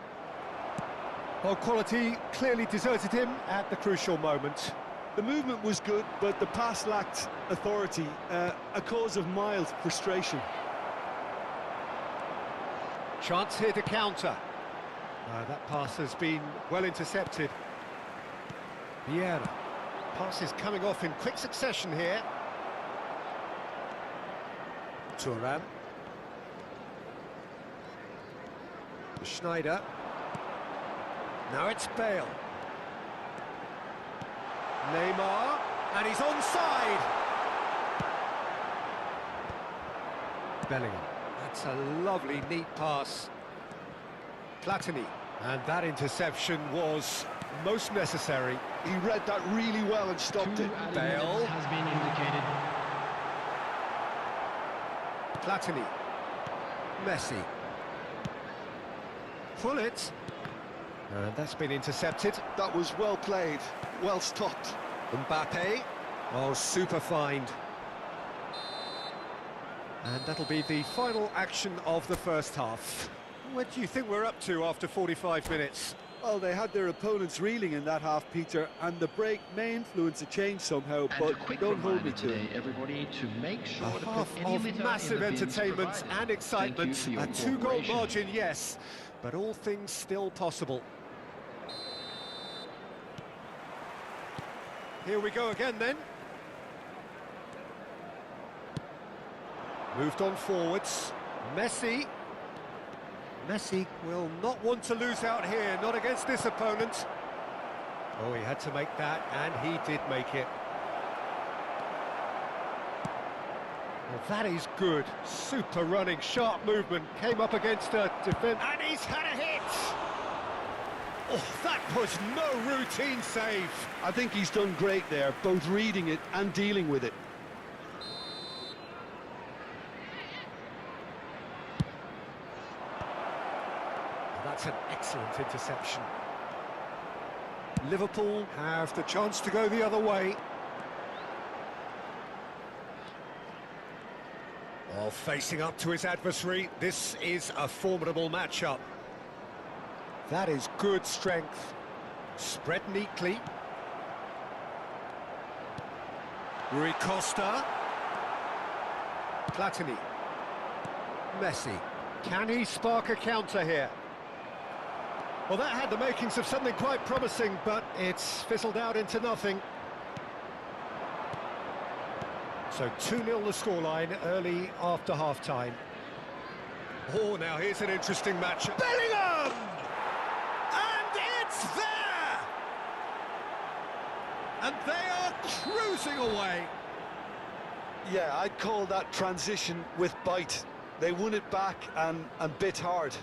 Well, quality clearly deserted him at the crucial moment. The movement was good, but the pass lacked authority, a cause of mild frustration. Chance here to counter. That pass has been well intercepted. Vieira. Pass is coming off in quick succession here. Thuram. Schneider. Now it's Bale. Neymar, and he's onside. Bellingham. That's a lovely, neat pass. Platini, and that interception was most necessary. He read that really well and stopped it. Bale. Has been indicated. Platini. Messi. Pullet. And that's been intercepted. That was well played, well stopped. Mbappe. Oh, super find. And that'll be the final action of the first half. What do you think we're up to after 45 minutes? Well, they had their opponents reeling in that half, Peter, and the break may influence a change somehow, And but a quick don't hold me reminder to today, it. everybody, to make sure A to half put any of litter in massive the bins entertainment provided. and excitement. Thank you for your A two-goal cooperation. margin, yes, but all things still possible. Here we go again then. Moved on forwards. Messi. Messi will not want to lose out here, not against this opponent. Oh, he had to make that, and he did make it. Well, that is good. Super running, sharp movement. Came up against a defence, and he's had a hit! Oh, that was no routine save. I think he's done great there, both reading it and dealing with it. That's an excellent interception. Liverpool have the chance to go the other way. Well, facing up to his adversary, this is a formidable matchup. That is good strength. Spread neatly. Rui Costa. Platini. Messi. Can he spark a counter here? Well, that had the makings of something quite promising, but it's fizzled out into nothing. So 2-0 the scoreline early after half-time. Oh, now here's an interesting match. Bellingham! And it's there! And they are cruising away. Yeah, I'd call that transition with bite. They won it back and bit hard.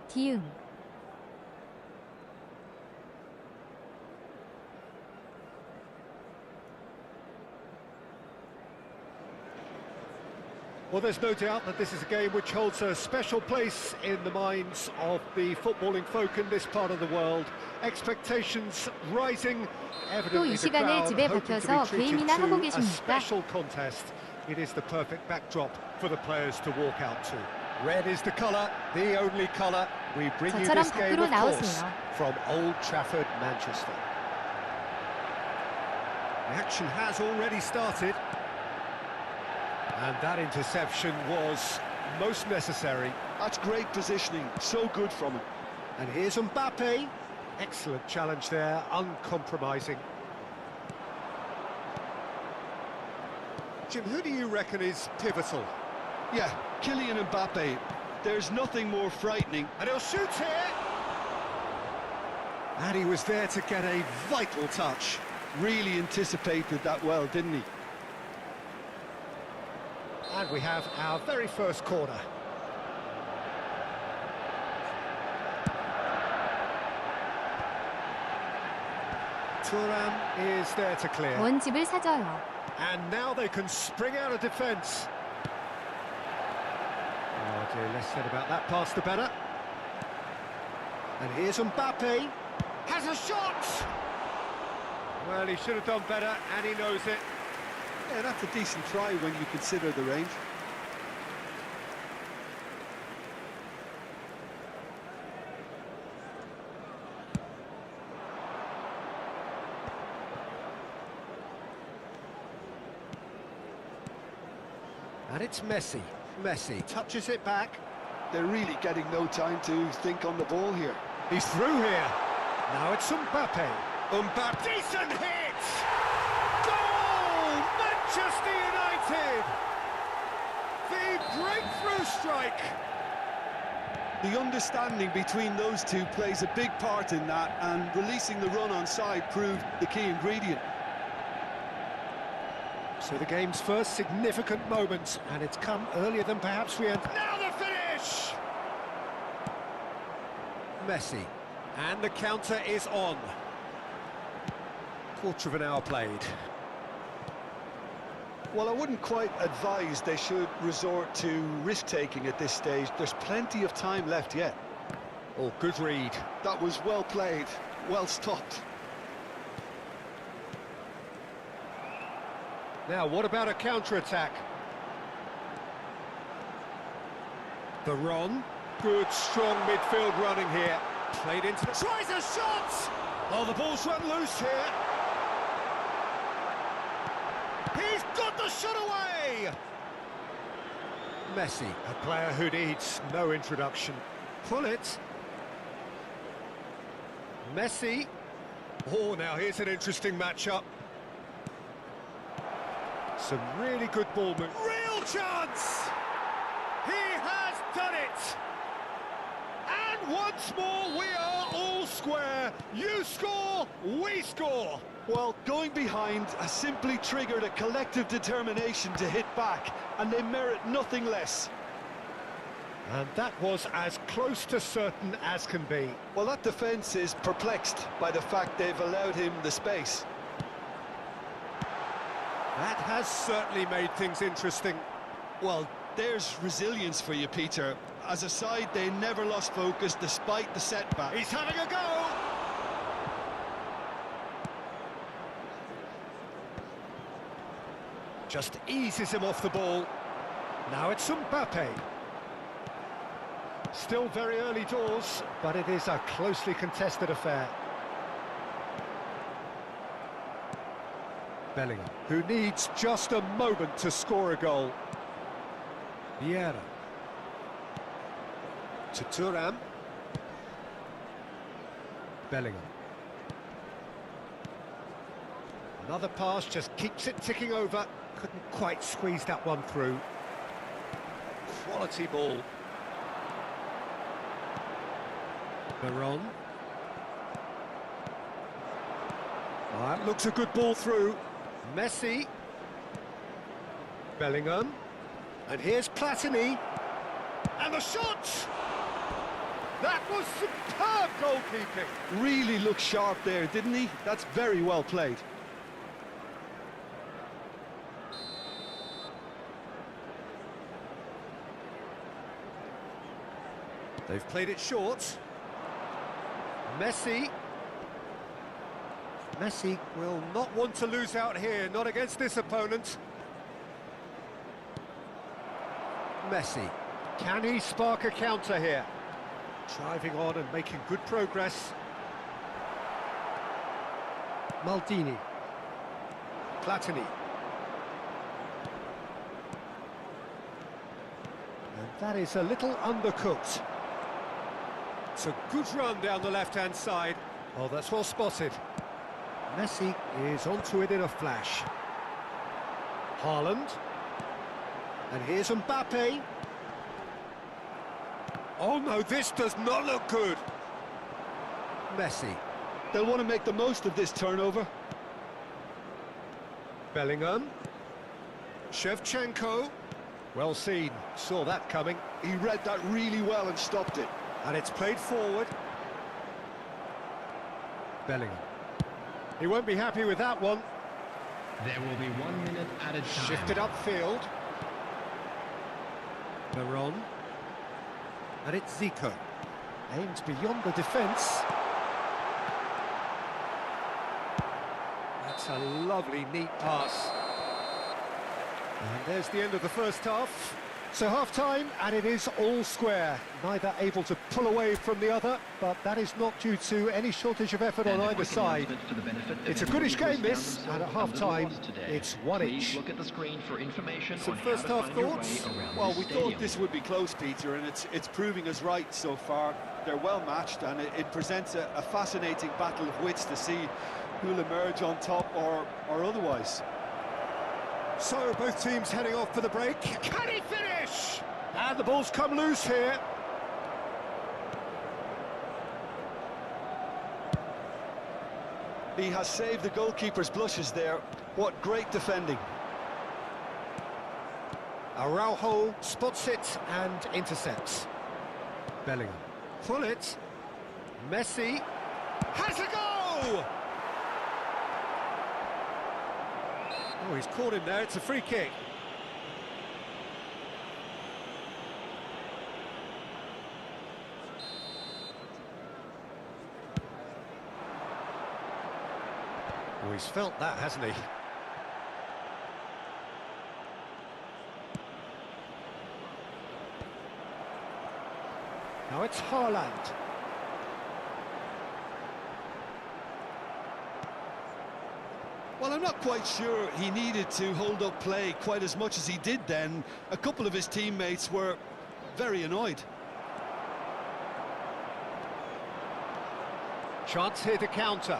디응. Well, there's no doubt that this is a game which holds a special place in the minds of the footballing folk in this part of the world. Expectations rising. 또 Evidently 이 the 시간을 crowd 집에 hoping to be 버텨서 treated 게임이나 하고 to a 계십니까? special contest. It is the perfect backdrop for the players to walk out to. Red is the colour, the only colour. We bring you 저처럼 this game, 밖으로 of course, 나오세요. from Old Trafford, Manchester. The action has already started. And that interception was most necessary. That's great positioning, so good from him. And here's Mbappe. Excellent challenge there, uncompromising. Jim, who do you reckon is pivotal? Yeah, Kylian Mbappe. There's nothing more frightening. And he'll shoot here. And he was there to get a vital touch. Really anticipated that well, didn't he? And we have our very first corner. Thuram is there to clear. 원집을 사줘요. And now they can spring out of defence. Oh dear, less said about that pass the better. And here's Mbappe. Has a shot! Well, he should have done better, and he knows it. Yeah, that's a decent try when you consider the range. And it's Messi. Messi touches it back. They're really getting no time to think on the ball here. He's through here. Now it's Mbappe. Mbappe, decent hit! Goal! Manchester United! The breakthrough strike! The understanding between those two plays a big part in that, and releasing the run on side proved the key ingredient. So the game's first significant moment, and it's come earlier than perhaps we had. Now the finish! Messi, and the counter is on. Quarter of an hour played. Well, I wouldn't quite advise they should resort to risk-taking at this stage. There's plenty of time left yet. Oh, good read. That was well played, well stopped. Now, what about a counter-attack? Veron, good, strong midfield running here. Played into the... Tries a shot! Oh, the ball's run loose here. He's got the shot away! Messi, a player who needs no introduction. Pull it. Messi. Oh, now here's an interesting matchup. Some really good ball move. Real chance! He has done it! And once more, we are all square. You score, we score. Well, going behind has simply triggered a collective determination to hit back, and they merit nothing less. And that was as close to certain as can be. Well, that defence is perplexed by the fact they've allowed him the space. That has certainly made things interesting. Well, there's resilience for you, Peter. As a side, they never lost focus despite the setback. He's having a go! Just eases him off the ball. Now it's Mbappe. Still very early doors, but it is a closely contested affair. Bellingham, who needs just a moment to score a goal. Vieira. To Thuram. Bellingham. Another pass just keeps it ticking over. Couldn't quite squeeze that one through. Quality ball. Veron. That looks a good ball through. Messi. Bellingham. And here's Platini. And the shot! That was superb goalkeeping. Really looked sharp there, didn't he? That's very well played. They've played it short. Messi. Messi will not want to lose out here, not against this opponent. Messi. Can he spark a counter here? Driving on and making good progress. Maldini. Platini. And that is a little undercooked. It's a good run down the left-hand side. Oh, that's well spotted. Messi is onto it in a flash. Haaland. And here's Mbappe. Oh no, this does not look good. Messi. They'll want to make the most of this turnover. Bellingham. Shevchenko. Well seen, saw that coming. He read that really well and stopped it. And it's played forward. Bellingham. He won't be happy with that one. There will be 1 minute added time. Shifted upfield. Veron. And it's Zico. Aimed beyond the defence. That's a lovely, neat pass. And there's the end of the first half. So half-time, and it is all square. Neither able to pull away from the other, but that is not due to any shortage of effort on either side. It's a goodish game, this, and at half-time, it's one each. Look at the screen for information. Some first-half thoughts? Well, we thought this would be close, Peter, and it's proving us right so far. They're well matched, and it presents a fascinating battle of wits to see who'll emerge on top or otherwise. So both teams heading off for the break. Can he finish? And the ball's come loose here. He has saved the goalkeeper's blushes there. What great defending. Araujo spots it and intercepts. Bellingham. Pull it. Messi has a go! Oh, he's caught him there. It's a free kick. Oh, he's felt that, hasn't he? Now it's Haaland. Well, I'm not quite sure he needed to hold up play quite as much as he did then. A couple of his teammates were very annoyed. Chance here to counter.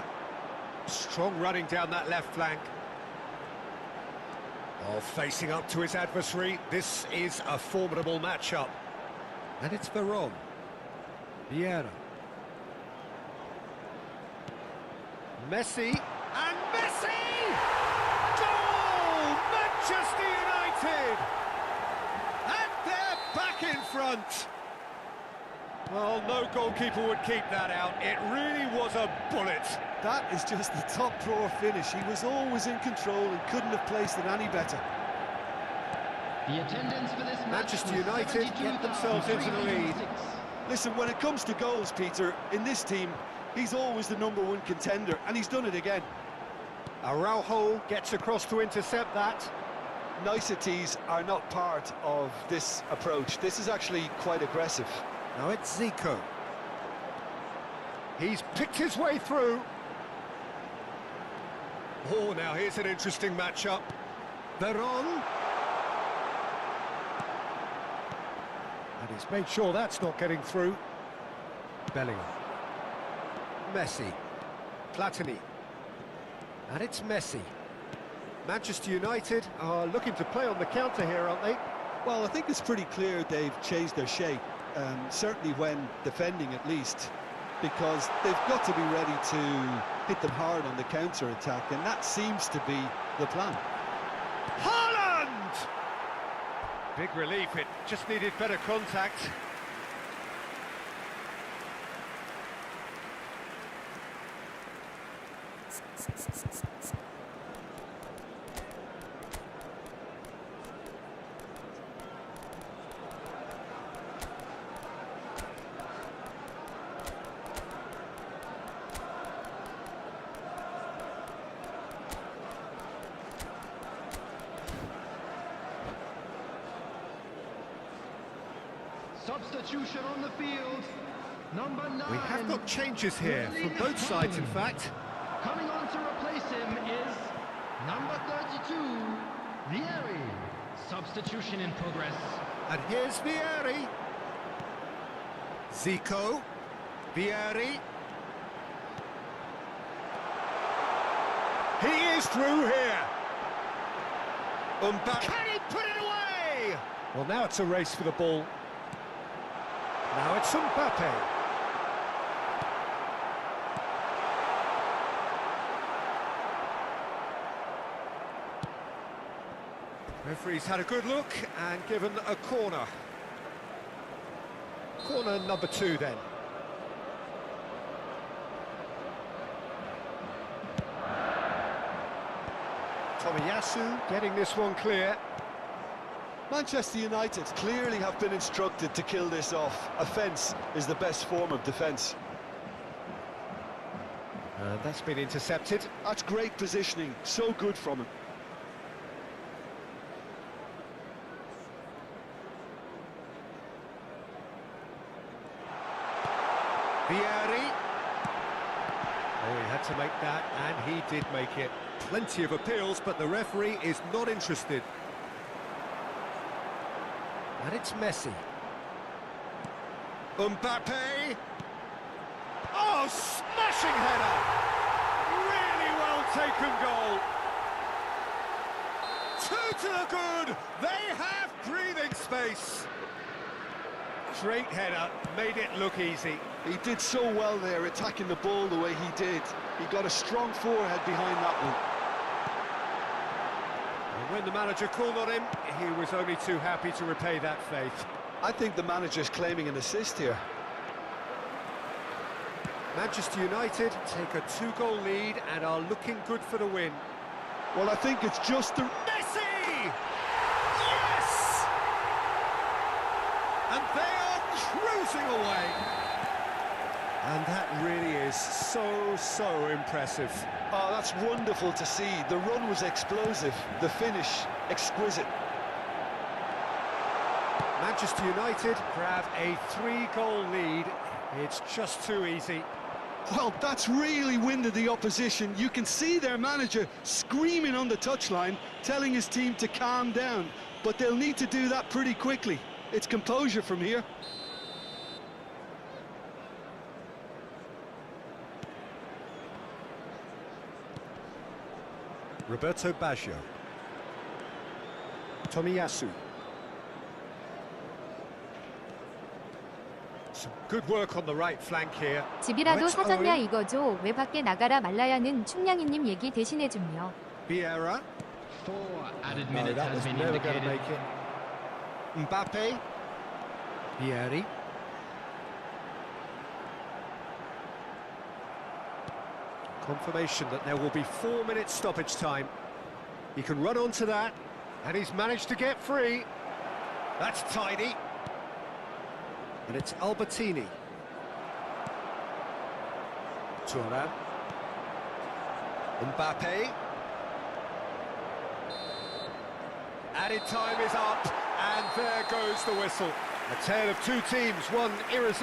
Strong running down that left flank. Oh, facing up to his adversary. This is a formidable matchup. And it's Veron. Vieira. Messi. And Messi! Goal! Manchester United! And they're back in front. Well, no goalkeeper would keep that out. It really was a bullet. That is just the top drawer finish. He was always in control and couldn't have placed it any better. The attendance for this match Manchester United get themselves into the lead. Listen, when it comes to goals, Peter, in this team, he's always the #1 contender, and he's done it again. Araujo gets across to intercept that. Niceties are not part of this approach. This is actually quite aggressive. Now it's Zico. He's picked his way through. Oh, now here's an interesting matchup. Veron. And he's made sure that's not getting through. Bellingham. Messi. Platini. And it's Messi. Manchester United are looking to play on the counter here, aren't they? Well, I think it's pretty clear they've changed their shape, certainly when defending at least, because they've got to be ready to hit them hard on the counter-attack, and that seems to be the plan. Haaland! Big relief, it just needed better contact. Substitution on the field. Number 9. We have got changes here from both sides, in fact. Coming on to replace him is number 32, Vieri. Substitution in progress. And here's Vieri. Zico. Vieri. He is through here. Can he put it away? Well, now it's a race for the ball. Now it's Mbappe. Referee's had a good look and given a corner. Corner number 2 then. Tomiyasu getting this one clear. Manchester United clearly have been instructed to kill this off. Offence is the best form of defence. That's been intercepted. That's great positioning, so good from him. Vieri. Oh, he had to make that, and he did make it. Plenty of appeals, but the referee is not interested. And it's Messi. Mbappe. Oh, smashing header! Really well taken goal. 2 to the good. They have breathing space. Great header, made it look easy. He did so well there, attacking the ball the way he did. He got a strong forehead behind that one. And when the manager called on him, he was only too happy to repay that faith. I think the manager's claiming an assist here. Manchester United take a 2-goal lead and are looking good for the win. Well, I think it's just the... Messi! Yes! And they are cruising away. And that really is so impressive. Oh, that's wonderful to see. The run was explosive, the finish exquisite. Manchester United grab a 3-goal lead. It's just too easy. Well, that's really winded the opposition. You can see their manager screaming on the touchline, telling his team to calm down. But they'll need to do that pretty quickly. It's composure from here. Roberto Baggio. Tomiyasu. Some good work on the right flank here. 집이라도 사줬냐 이거죠. 왜 밖에 나가라 말라야는 충냥이님 얘기 대신해준요. Vieira. 4 added No, minutes that has was been never going to indicated. make it. Mbappe. Vieri. Confirmation that there will be 4 minutes stoppage time. He can run onto that, and he's managed to get free. That's tidy. And it's Albertini. Thuram. Mbappe. Added time is up, and there goes the whistle. A tale of two teams, one irresistible.